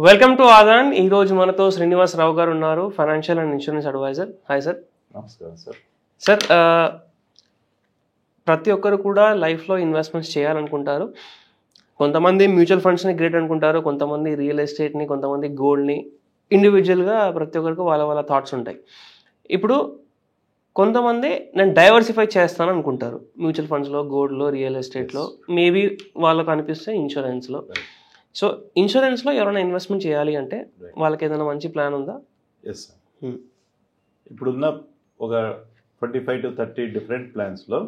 Welcome to Aadan. ఈ రోజు మనతో శ్రీనివాస్ రావు గారు ఉన్నారు, financial and insurance advisor. Hi sir. నమస్కారం సార్. సార్, ప్రతి ఒక్కరు కూడా లైఫ్లో ఇన్వెస్ట్మెంట్స్ చేయాలనుకుంటారు. కొంతమంది మ్యూచువల్ ఫండ్స్ని గ్రేట్ అనుకుంటారు, కొంతమంది రియల్ ఎస్టేట్ని, కొంతమంది గోల్డ్ని. ఇండివిజువల్గా ప్రతి ఒక్కరికి వాళ్ళ వాళ్ళ థాట్స్ ఉంటాయి. ఇప్పుడు కొంతమంది నేను డైవర్సిఫై చేస్తాను అనుకుంటారు, మ్యూచువల్ ఫండ్స్లో, గోల్డ్లో, రియల్ ఎస్టేట్లో, మేబీ వాళ్ళకు అనిపిస్తే ఇన్సూరెన్స్లో. సో ఇన్సూరెన్స్లో ఎవరైనా ఇన్వెస్ట్మెంట్ చేయాలి అంటే వాళ్ళకి ఏదైనా మంచి ప్లాన్ ఉందా? Yes sir. ఇప్పుడున్న ఒక 25 to 30 డిఫరెంట్ ప్లాన్స్లో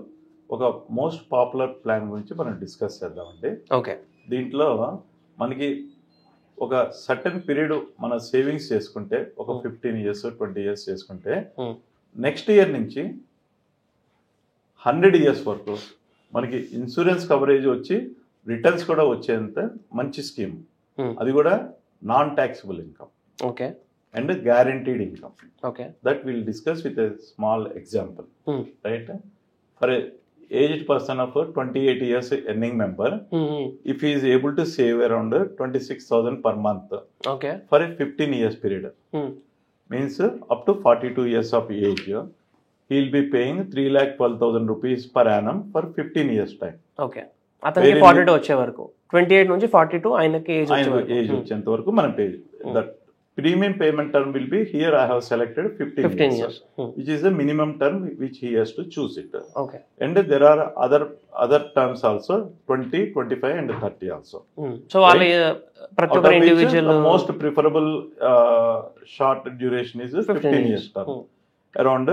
ఒక మోస్ట్ పాపులర్ ప్లాన్ గురించి మనం డిస్కస్ చేద్దామండి. ఓకే. దీంట్లో మనకి ఒక సర్టన్ పీరియడ్ మన సేవింగ్స్ చేసుకుంటే, ఒక 15 years 20 years చేసుకుంటే, నెక్స్ట్ ఇయర్ నుంచి 100 years వరకు మనకి ఇన్సూరెన్స్ కవరేజ్ వచ్చి రిటర్న్స్ కూడా వచ్చేంత మంచి స్కీమ్. అది కూడా non taxable income. Okay. And guaranteed income. Okay. That will discuss with a small example. Right? For a aged person of 28 years earning member, if he is able to save around 26,000 per month for a 15 years period, means up to 42 years of age, he will be paying 3,12,000 rupees per annum for 15 years time. Okay. అతనికి 42 వచ్చే వరకు, 28 నుంచి 42 ఆయనకి age వచ్చేంత వరకు మనం pay. That premium payment term will be here I have selected 15 years, which is the minimum term which he has to choose it. Okay. And there are other terms also, 20, 25 and 30 also. So వాళ్ళ ప్రతి ఒక్క individual most preferable short duration is 15 years term. Around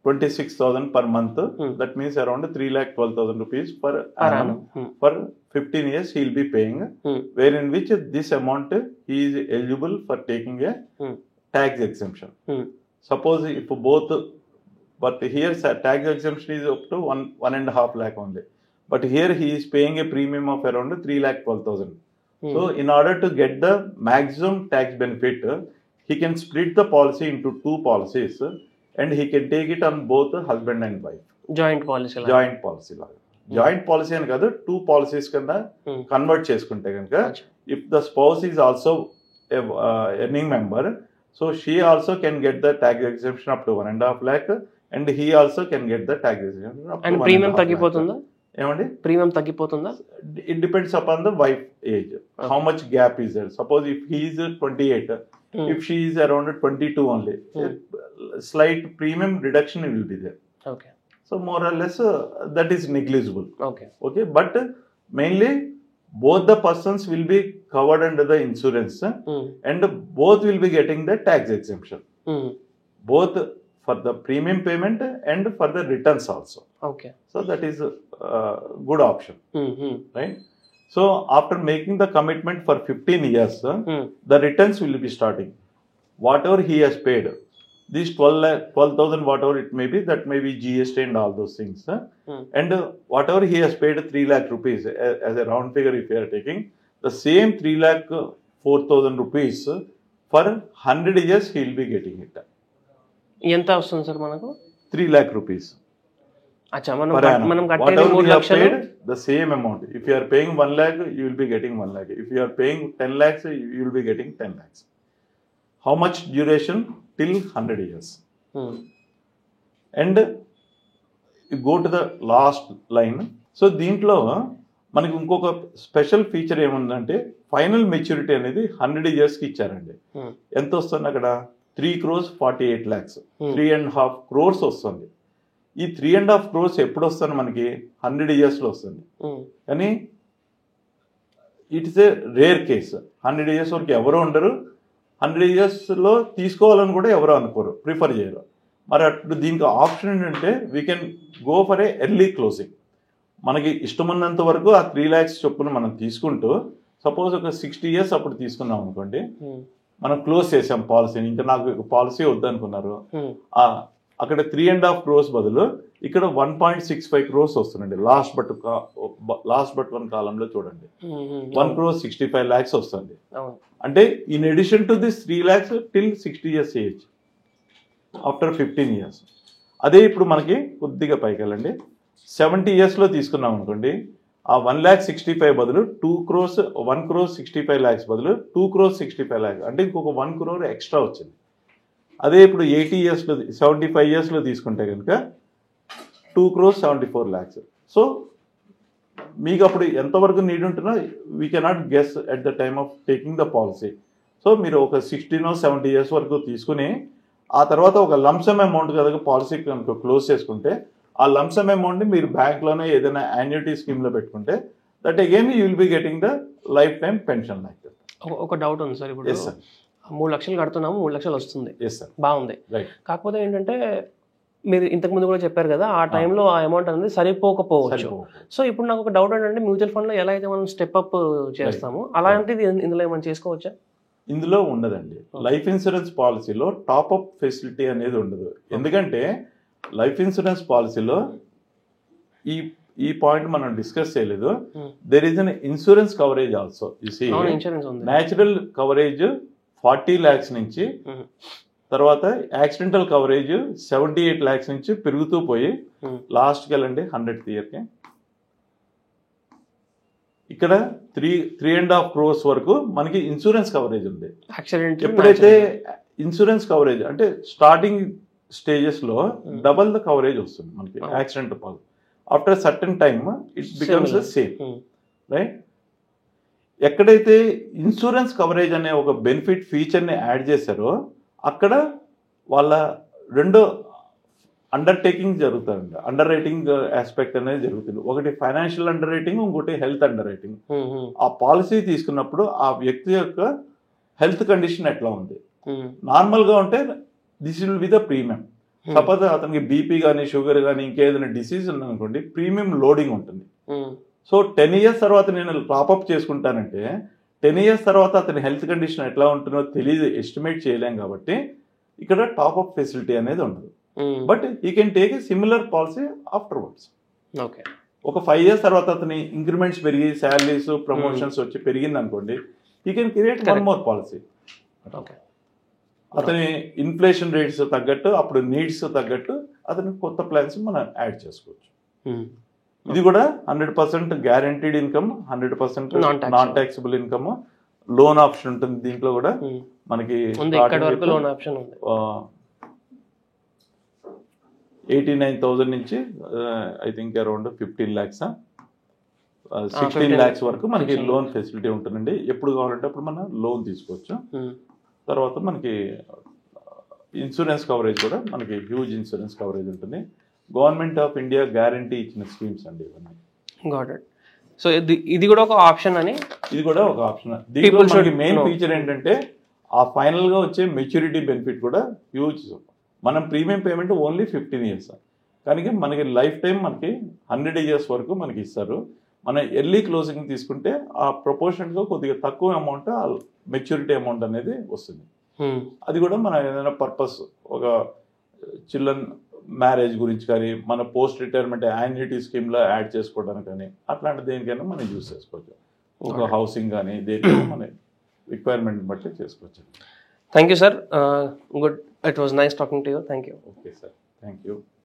26,000 per month. That means around 3,12,000 rupees per annum. For 15 years he will be paying, wherein which this amount he is eligible for taking a tax exemption. Suppose if both, but here tax exemption is up to 1.5 lakh only. But here he is paying a premium of around 3,12,000. So in order to get the maximum tax benefit, he can split the policy into 2 policies. And he can take it on both husband and wife. Joint policy లాగా. Joint policy అని కాదు, 2 policies కింద convert చేసుకుంటే కనుక, if the spouse is also earning member, so she also can get the tax exemption up to 1.5 lakh, and he also can get the tax exemption up to premium తగ్గిపోతుందా? ఏమండి? Premium తగ్గిపోతుందా? It depends upon the wife age, how much gap is there. Suppose if he is 28, if she is around 22 only, slight premium reduction will be there. Okay. So more or less that is negligible. Okay. Okay, but mainly both the persons will be covered under the insurance, and both will be getting the tax exemption. Both for the premium payment and for the returns also. Okay. So that is a good option. Right? So after making the commitment for 15 years, the returns will be starting. Whatever he has paid, these 12,000 whatever it may be, that may be GST and all those things. And whatever he has paid 3 lakh rupees as a round figure, if you are taking, the same 3,04,000 rupees for 100 years he will be getting it. ఎంత వస్తుంది sir మనకు? 3 lakh rupees. అచ్చా, మనం కట్టేది 3 లక్షలు. The same amount. If you are paying 1 lakh, you will be getting 1 lakh. If you are paying 10 lakhs, you will be getting 10 lakhs. How much duration? Till 100 years. And you go to the last line. So దీంట్లో మనకి ఇంకొక special feature ఏముందంటే, final maturity అనేది 100 yearsకి ఇచ్చారండి. ఎంత వస్తుంది అక్కడ? 3,48 lakhs. 3.5 crores వస్తుంది. ఈ 3.5 crores ఎప్పుడు వస్తుంది మనకి? 100 yearsలో వస్తుంది. కానీ it is a rare case. 100 years వరకు ఎవరు ఉండరు. 100 yearsలో తీసుకోవాలని కూడా ఎవరు అనుకోరు, ప్రిఫర్ చేయరు. మరి అప్పుడు దీనికి ఆప్షన్ ఏంటంటే, we can go for a early closing. మనకి ఇష్టమున్నంత వరకు ఆ 3 lakhs చొప్పున మనం తీసుకుంటూ, సపోజ్ ఒక 60 years అప్పుడు తీసుకున్నాం అనుకోండి, మనం క్లోజ్ చేసాం పాలసీని, ఇంకా నాకు పాలసీ వద్దనుకున్నారు, అక్కడ 3.5 crores బదులు ఇక్కడ 1.65 crores వస్తుందండి. లాస్ట్ బట్ వన్ కాలంలో చూడండి, 1,65 lakhs వస్తుంది. అంటే in addition to this 3 lakhs till 60 years age, after 15 years. అదే ఇప్పుడు మనకి కొద్దిగా పైకి వెళ్ళండి, 70 yearsలో తీసుకున్నాం అనుకోండి, ఆ 1,65,000 బదులు 1,65 lakhs బదులు 2,65 lakhs, అంటే ఇంకొక 1 crore ఎక్స్ట్రా వచ్చింది. అదే ఇప్పుడు 80 yearsలో 75 yearsలో తీసుకుంటే కనుక 2,74 lakhs. సో మీకు అప్పుడు ఎంతవరకు నీడ్ ఉంటుందో we cannot guess at the time of taking the policy. So మీరు ఒక 60-70 years వరకు తీసుకుని ఆ తర్వాత ఒక లంసమ్ అమౌంట్ కనుక పాలసీ కనుక క్లోజ్ చేసుకుంటే ఆ లంసమ్ అమౌంట్ని మీరు బ్యాంక్లోనే ఏదైనా యాన్యుటీ స్కీమ్లో పెట్టుకుంటే that again you will be getting the life time pension like that. ఒక డౌట్ ఉంది సార్, ఇప్పుడు 3 లక్షలు కడుతున్నాము, 3 లక్షలు వస్తుంది, బాగుంది. కాకపోతే ఏంటంటే మీరు ఇంతకుముందు కూడా చెప్పారు కదా, ఆ టైంలో ఆ అమౌంట్ అనేది సరిపోకపోవచ్చు. సో ఇప్పుడు నాకు ఒక డౌట్ ఏంటంటే మ్యూచువల్ ఫండ్లో ఎలా అయితే మనం స్టెప్ అప్ చేస్తామో అలాంటిది ఇందులో ఏమైనా చేసుకోవచ్చా? ఇందులో ఉండదండి. లైఫ్ ఇన్సూరెన్స్ పాలసీలో టాప్అప్ ఫెసిలిటీ అనేది ఉండదు. ఎందుకంటే లైఫ్ ఇన్సూరెన్స్ పాలసీలో ఈ పాయింట్ మనం డిస్కస్ చేయలేదు. There is an insurance coverage also. You see natural coverage 40 lakhs నుంచి, తర్వాత యాక్సిడెంటల్ కవరేజ్ 78 lakhs నుంచి పెరుగుతూ పోయి లాస్ట్కి వెళ్ళండి 100th yearకి ఇక్కడ 3.5 crores వరకు మనకి ఇన్సూరెన్స్ కవరేజ్ ఉంది. ఎప్పుడైతే ఇన్సూరెన్స్ కవరేజ్ అంటే స్టార్టింగ్ స్టేజెస్లో డబల్ ద కవరేజ్ వస్తుంది మనకి accident policy. After certain time it becomes the same, right? ఎక్కడైతే ఇన్సూరెన్స్ కవరేజ్ అనే ఒక బెనిఫిట్ ఫీచర్ని యాడ్ చేశారో అక్కడ వాళ్ళ రెండో అండర్టేకింగ్ జరుగుతుంది, అండర్ రైటింగ్ ఆస్పెక్ట్ అనేది జరుగుతుంది. ఒకటి ఫైనాన్షియల్ అండర్ రైటింగ్, ఇంకోటి హెల్త్ అండర్ రైటింగ్. ఆ పాలసీ తీసుకున్నప్పుడు ఆ వ్యక్తి యొక్క హెల్త్ కండిషన్ ఎట్లా ఉంది, నార్మల్గా ఉంటే this will be the premium. Suppose అతనికి బీపీ కానీ షుగర్ కానీ ఇంకేదైనా డిసీజ్ ఉందనుకోండి, ప్రీమియం లోడింగ్ ఉంటుంది. సో 10 years తర్వాత నేను టాప్అప్ చేసుకుంటానంటే 10 years తర్వాత అతని హెల్త్ కండిషన్ ఎట్లా ఉంటుందో తెలియదు, ఎస్టిమేట్ చేయలేం. కాబట్టి ఇక్కడ టాప్అప్ ఫెసిలిటీ అనేది ఉండదు. But you can take a similar policy afterwards. Okay, ఒక 5 years తర్వాత అతని ఇంక్రిమెంట్స్ పెరిగి శాలరీస్ ప్రమోషన్స్ వచ్చి పెరిగింది అనుకోండి, you can create one more policy. అతని ఇన్ఫ్లేషన్ రేట్స్ తగ్గట్టు, అప్పుడు నీడ్స్ తగ్గట్టు అతని కొత్త ప్లాన్స్ మనం యాడ్ చేసుకోవచ్చు. ఇది కూడా 100% guaranteed income, 100% non taxable income, loan option ఉంటుంది దీంట్లో కూడా. మనకి 89,000 నుంచి I think around 15 lakhs 16 lakhs వరకు మనకి లోన్ ఫెసిలిటీ ఉంటుందండి. ఎప్పుడు కావాలంటే అప్పుడు మనం లోన్ తీసుకోవచ్చు. తర్వాత మనకి ఇన్సూరెన్స్ కవరేజ్ కూడా మనకి హ్యూజ్ ఇన్సూరెన్స్ కవరేజ్ ఉంటుంది. గవర్నమెంట్ ఆఫ్ ఇండియా గ్యారంటీ ఇచ్చిన స్కీమ్స్ అండి ఇవన్నీ. Got it. సో ఇది కూడా ఒక ఆప్షన్ అని, ఇది కూడా ఒక ఆప్షన్. దీంట్లో మనకి మెయిన్ ఫీచర్ ఏంటంటే ఆ ఫైనల్గా వచ్చే మెచ్యూరిటీ బెనిఫిట్ కూడా హ్యూజ్. మనం ప్రీమియం పేమెంట్ ఓన్లీ 15 years, కానీ మనకి లైఫ్ టైం మనకి 100 years వరకు మనకి ఇస్తారు. మనం ఎర్లీ క్లోజింగ్ తీసుకుంటే ఆ ప్రపోర్షన్గా కొద్దిగా తక్కువ అమౌంట్ మెచ్యూరిటీ అమౌంట్ అనేది వస్తుంది. అది కూడా మన ఏదైనా పర్పస్, ఒక చిల్డ్రన్ మ్యారేజ్ గురించి కానీ, మన పోస్ట్ రిటైర్మెంట్ యాన్యుటీ స్కీమ్లో యాడ్ చేసుకోవడానికి కానీ, అట్లాంటి దేనికైనా మనం యూజ్ చేసుకోవచ్చు. ఒక హౌసింగ్ కానీ దేనికైనా మన రిక్వైర్మెంట్ బట్టి చేసుకోవచ్చు. Thank you sir. Good, it was nice talking to you. Thank you. Okay sir, thank you.